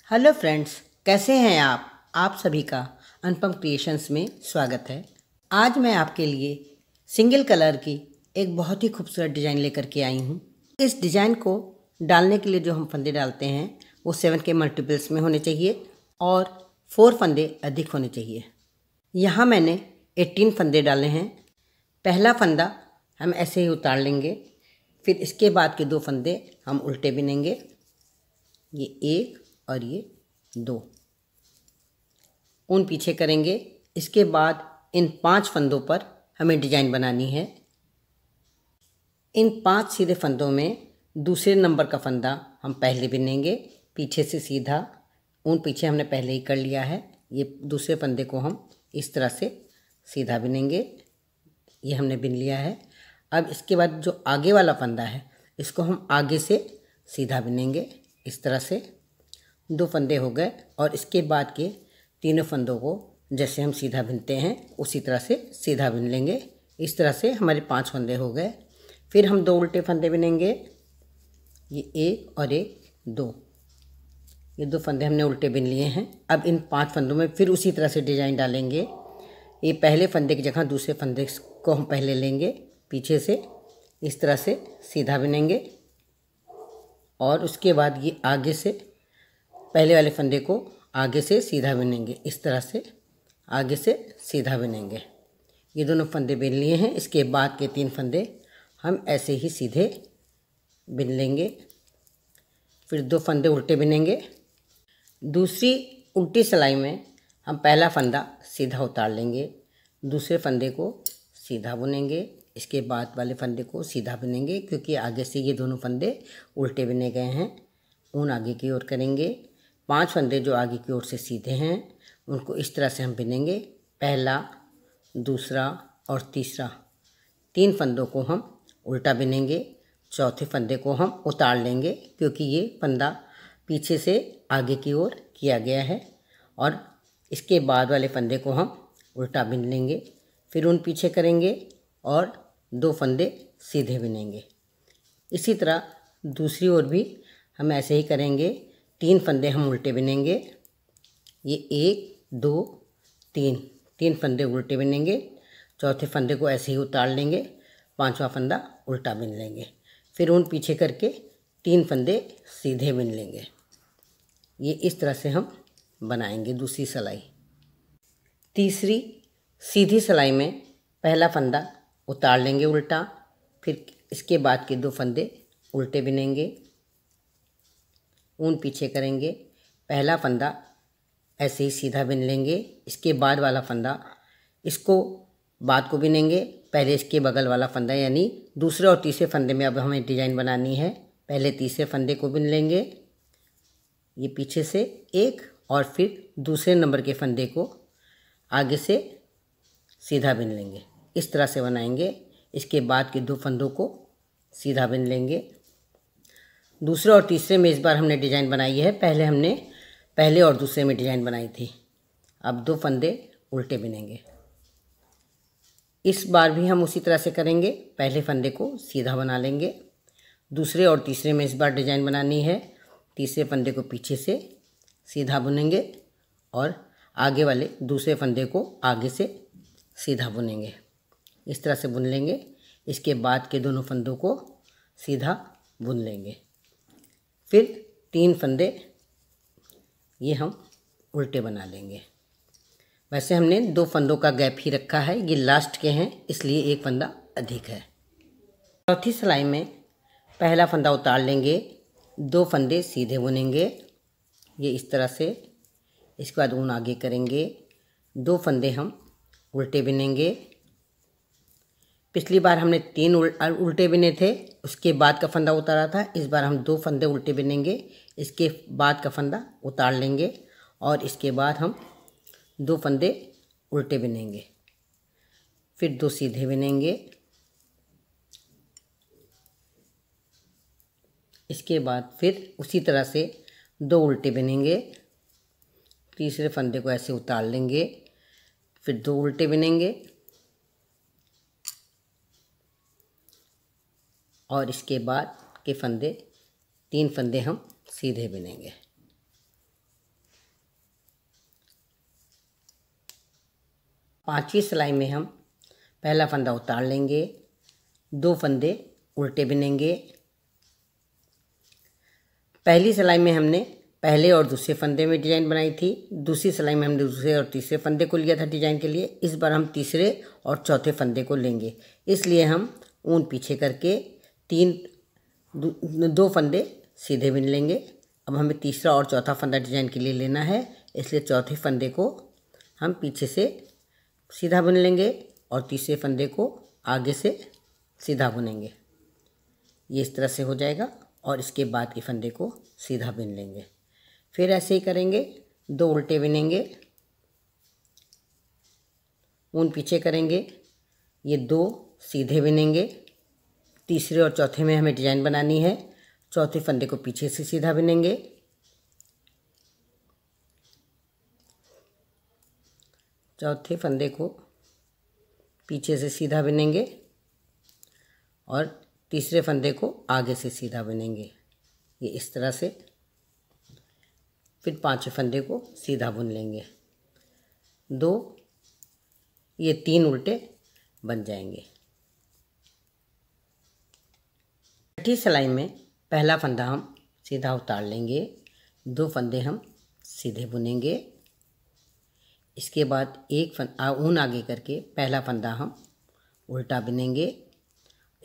Hello friends, कैसे हैं आप सभी का अनुपम क्रिएशंस में स्वागत है। आज मैं आपके लिए सिंगल कलर की एक बहुत ही खूबसूरत डिज़ाइन लेकर के आई हूँ। इस डिज़ाइन को डालने के लिए जो हम फंदे डालते हैं वो 7 के मल्टीपल्स में होने चाहिए और 4 फंदे अधिक होने चाहिए। यहाँ मैंने 18 फंदे डाले हैं। पहला फंदा हम ऐसे ही उतार लेंगे, फिर इसके बाद के 2 फंदे हम उल्टे बिनेंगे, ये 1 और ये 2 ऊन पीछे करेंगे। इसके बाद इन 5 फंदों पर हमें डिजाइन बनानी है। इन 5 सीधे फंदों में दूसरे नंबर का फंदा हम पहले बिनेंगे, पीछे से सीधा। ऊन पीछे हमने पहले ही कर लिया है। ये दूसरे फंदे को हम इस तरह से सीधा बिनेंगे, ये हमने बिन लिया है। अब इसके बाद जो आगे वाला फंदा है इसको हम आगे से सीधा बिनेंगे, इस तरह से 2 फंदे हो गए। और इसके बाद के तीनों फंदों को जैसे हम सीधा बिनते हैं उसी तरह से सीधा बिन लेंगे। इस तरह से हमारे 5 फंदे हो गए। फिर हम 2 उल्टे फंदे बिनेंगे, ये 1 और 1 2, ये 2 फंदे हमने उल्टे बिन लिए हैं। अब इन 5 फंदों में फिर उसी तरह से डिजाइन डालेंगे। ये पहले फंदे की जगह दूसरे फंदे को हम पहले लेंगे, पीछे से इस तरह से सीधा बिनेंगे और उसके बाद ये आगे से पहले वाले फंदे को आगे से सीधा बिनेंगे, इस तरह से आगे से सीधा बिनेंगे। ये दोनों फंदे बिन लिए हैं। इसके बाद के 3 फंदे हम ऐसे ही सीधे बिन लेंगे, फिर 2 फंदे उल्टे बिनेंगे। दूसरी उल्टी सिलाई में हम पहला फंदा सीधा उतार लेंगे, दूसरे फंदे को सीधा बुनेंगे, इसके बाद वाले फंदे को सीधा बिनेंगे क्योंकि आगे से ये दोनों फंदे उल्टे बिने गए हैं। ऊन आगे की ओर करेंगे। 5 फंदे जो आगे की ओर से सीधे हैं उनको इस तरह से हम बिनेंगे, पहला, दूसरा और तीसरा। 3 फंदों को हम उल्टा बिनेंगे, चौथे फंदे को हम उतार लेंगे क्योंकि ये फंदा पीछे से आगे की ओर किया गया है। और इसके बाद वाले फंदे को हम उल्टा बिन लेंगे, फिर ऊन पीछे करेंगे और 2 फंदे सीधे बिनेंगे। इसी तरह दूसरी ओर भी हम ऐसे ही करेंगे। 3 फंदे हम उल्टे बिनेंगे, ये 1 2 3 फंदे उल्टे बिनेंगे, चौथे फंदे को ऐसे ही उतार लेंगे, 5वां फंदा उल्टा बिन लेंगे, फिर ऊन पीछे करके 3 फंदे सीधे बिन लेंगे। ये इस तरह से हम बनाएंगे दूसरी सिलाई। तीसरी सीधी सिलाई में पहला फंदा उतार लेंगे उल्टा, फिर इसके बाद के 2 फंदे उल्टे बिनेंगे, ऊन पीछे करेंगे, पहला फंदा ऐसे ही सीधा बिन लेंगे, इसके बाद वाला फंदा इसको बाद को बिनेंगे, पहले इसके बगल वाला फंदा, यानी दूसरे और तीसरे फंदे में अब हमें डिजाइन बनानी है। पहले तीसरे फंदे को बिन लेंगे, ये पीछे से एक, और फिर दूसरे नंबर के फंदे को आगे से सीधा बिन लेंगे, इस तरह से बनाएंगे। इसके बाद के 2 फंदों को सीधा बिन लेंगे। दूसरे और तीसरे में इस बार हमने डिजाइन बनाई है, पहले हमने पहले और दूसरे में डिजाइन बनाई थी। अब 2 फंदे उल्टे बिनेंगे। इस बार भी हम उसी तरह से करेंगे, पहले फंदे को सीधा बना लेंगे, दूसरे और तीसरे में इस बार डिजाइन बनानी है। तीसरे फंदे को पीछे से सीधा बुनेंगे और आगे वाले दूसरे फंदे को आगे से सीधा बुनेंगे, इस तरह से बुन लेंगे। इसके बाद के दोनों फंदों को सीधा बुन लेंगे, फिर 3 फंदे ये हम उल्टे बना लेंगे। वैसे हमने 2 फंदों का गैप ही रखा है, ये लास्ट के हैं इसलिए 1 फंदा अधिक है। चौथी सिलाई में पहला फंदा उतार लेंगे, 2 फंदे सीधे बुनेंगे, ये इस तरह से। इसके बाद ऊन आगे करेंगे, 2 फंदे हम उल्टे बिनेंगे। पिछली बार हमने 3 उल्टे बिने थे, उसके बाद का फंदा उतारा था। इस बार हम 2 फंदे उल्टे बिनेंगे, इसके बाद का फंदा उतार लेंगे और इसके बाद हम 2 फंदे उल्टे बिनेंगे, फिर 2 सीधे बिनेंगे। इसके बाद फिर उसी तरह से 2 उल्टे बिनेंगे, तीसरे फंदे को ऐसे उतार लेंगे, फिर 2 उल्टे बिनेंगे और इसके बाद के फंदे 3 फंदे हम सीधे बिनेंगे। 5वीं सिलाई में हम पहला फंदा उतार लेंगे, 2 फंदे उल्टे बिनेंगे। पहली सिलाई में हमने पहले और दूसरे फंदे में डिजाइन बनाई थी, दूसरी सिलाई में हमने दूसरे और तीसरे फंदे को लिया था डिजाइन के लिए। इस बार हम तीसरे और चौथे फंदे को लेंगे, इसलिए हम ऊन पीछे करके 2 फंदे सीधे बिन लेंगे। अब हमें तीसरा और चौथा फंदा डिजाइन के लिए लेना है, इसलिए चौथे फंदे को हम पीछे से सीधा बुन लेंगे और तीसरे फंदे को आगे से सीधा बुनेंगे। ये इस तरह से हो जाएगा और इसके बाद के फंदे को सीधा बिन लेंगे। फिर ऐसे ही करेंगे, 2 उल्टे बिनेंगे, ऊन पीछे करेंगे, ये 2 सीधे बिनेंगे। तीसरे और चौथे में हमें डिजाइन बनानी है, चौथे फंदे को पीछे से सीधा बिनेंगे, चौथे फंदे को पीछे से सीधा बिनेंगे और तीसरे फंदे को आगे से सीधा बिनेंगे, ये इस तरह से। फिर 5वें फंदे को सीधा बुन लेंगे, 2, ये 3 उल्टे बन जाएंगे। छठी सिलाई में पहला फंदा हम सीधा उतार लेंगे, 2 फंदे हम सीधे बुनेंगे। इसके बाद एक ऊन आगे करके पहला फंदा हम उल्टा बिनेंगे।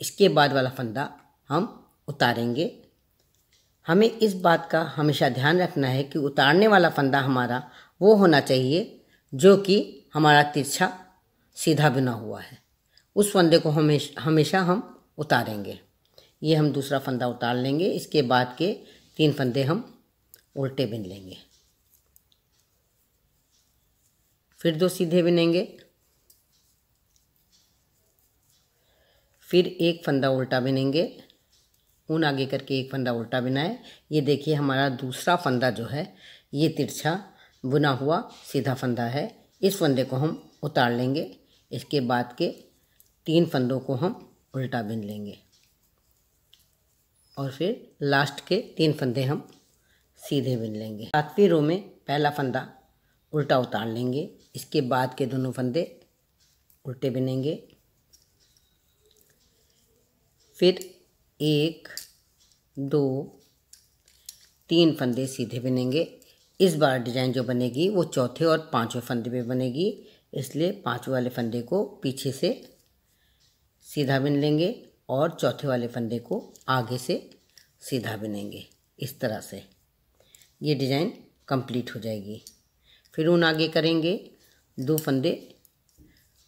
इसके बाद वाला फंदा हम उतारेंगे। हमें इस बात का हमेशा ध्यान रखना है कि उतारने वाला फंदा हमारा वो होना चाहिए जो कि हमारा तिरछा सीधा बिना हुआ है, उस फंदे को हमेशा हम उतारेंगे। ये हम दूसरा फंदा उतार लेंगे। इसके बाद के 3 फंदे हम उल्टे बिन लेंगे, फिर 2 सीधे बिनेंगे, फिर 1 फंदा उल्टा बिनेंगे, ऊन आगे करके 1 फंदा उल्टा बिना है। ये देखिए हमारा दूसरा फंदा जो है ये तिरछा बुना हुआ सीधा फंदा है, इस फंदे को हम उतार लेंगे। इसके बाद के 3 फंदों को हम उल्टा बिन लेंगे और फिर लास्ट के 3 फंदे हम सीधे बिन लेंगे। 7वीं रो में पहला फंदा उल्टा उतार लेंगे, इसके बाद के दोनों फंदे उल्टे बिनेंगे, फिर 1, 2, 3 फंदे सीधे बिनेंगे। इस बार डिजाइन जो बनेगी वो चौथे और 5वें फंदे पे बनेगी, इसलिए 5वें वाले फंदे को पीछे से सीधा बिन लेंगे और चौथे वाले फंदे को आगे से सीधा बिनेंगे। इस तरह से ये डिजाइन कंप्लीट हो जाएगी। फिर ऊन आगे करेंगे, 2 फंदे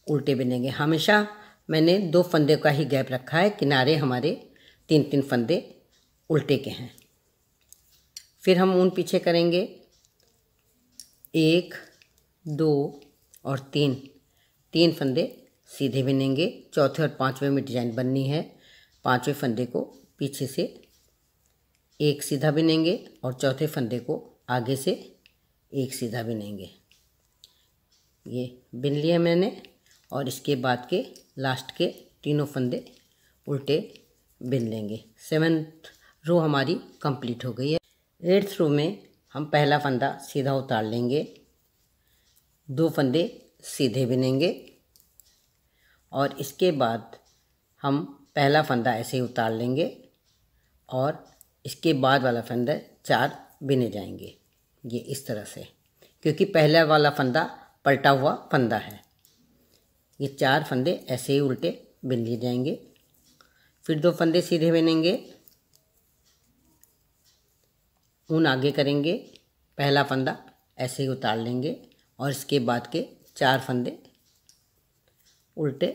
उल्टे बिनेंगे। हमेशा मैंने 2 फंदे का ही गैप रखा है, किनारे हमारे 3-3 फंदे उल्टे के हैं। फिर हम ऊन पीछे करेंगे, 1, 2 और 3 फंदे सीधे बिनेंगे। चौथे और 5वें में डिजाइन बननी है, 5वें फंदे को पीछे से 1 सीधा बिनेंगे और चौथे फंदे को आगे से 1 सीधा बिनेंगे। ये बिन लिया मैंने और इसके बाद के लास्ट के 3 फंदे उल्टे बिन लेंगे। 7th रो हमारी कंप्लीट हो गई है। 8th रो में हम पहला फंदा सीधा उतार लेंगे, 2 फंदे सीधे बिनेंगे और इसके बाद हम पहला फंदा ऐसे ही उतार लेंगे और इसके बाद वाला फंदा 4 बिने जाएंगे, ये इस तरह से, क्योंकि पहला वाला फंदा पलटा हुआ फंदा है। ये 4 फंदे ऐसे ही उल्टे बिन लिए जाएंगे। फिर 2 फंदे सीधे बिनेंगे, ऊन आगे करेंगे, पहला फंदा ऐसे ही उतार लेंगे और इसके बाद के 4 फंदे उल्टे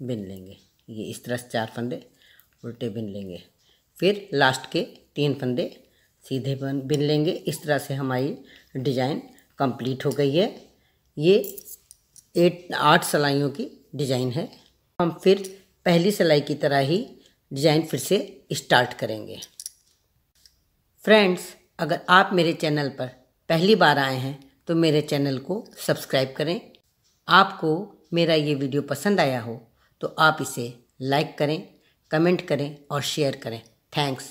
बिन लेंगे। ये इस तरह से 4 फंदे उल्टे बिन लेंगे। फिर लास्ट के 3 फंदे सीधे बिन लेंगे। इस तरह से हमारी डिजाइन कंप्लीट हो गई है। ये 8 सिलाइयों की डिजाइन है। हम फिर पहली सिलाई की तरह ही डिजाइन फिर से स्टार्ट करेंगे। फ्रेंड्स, अगर आप मेरे चैनल पर पहली बार आए हैं तो मेरे चैनल को सब्सक्राइब करें। आपको मेरा ये वीडियो पसंद आया हो तो आप इसे लाइक करें, कमेंट करें और शेयर करें। थैंक्स।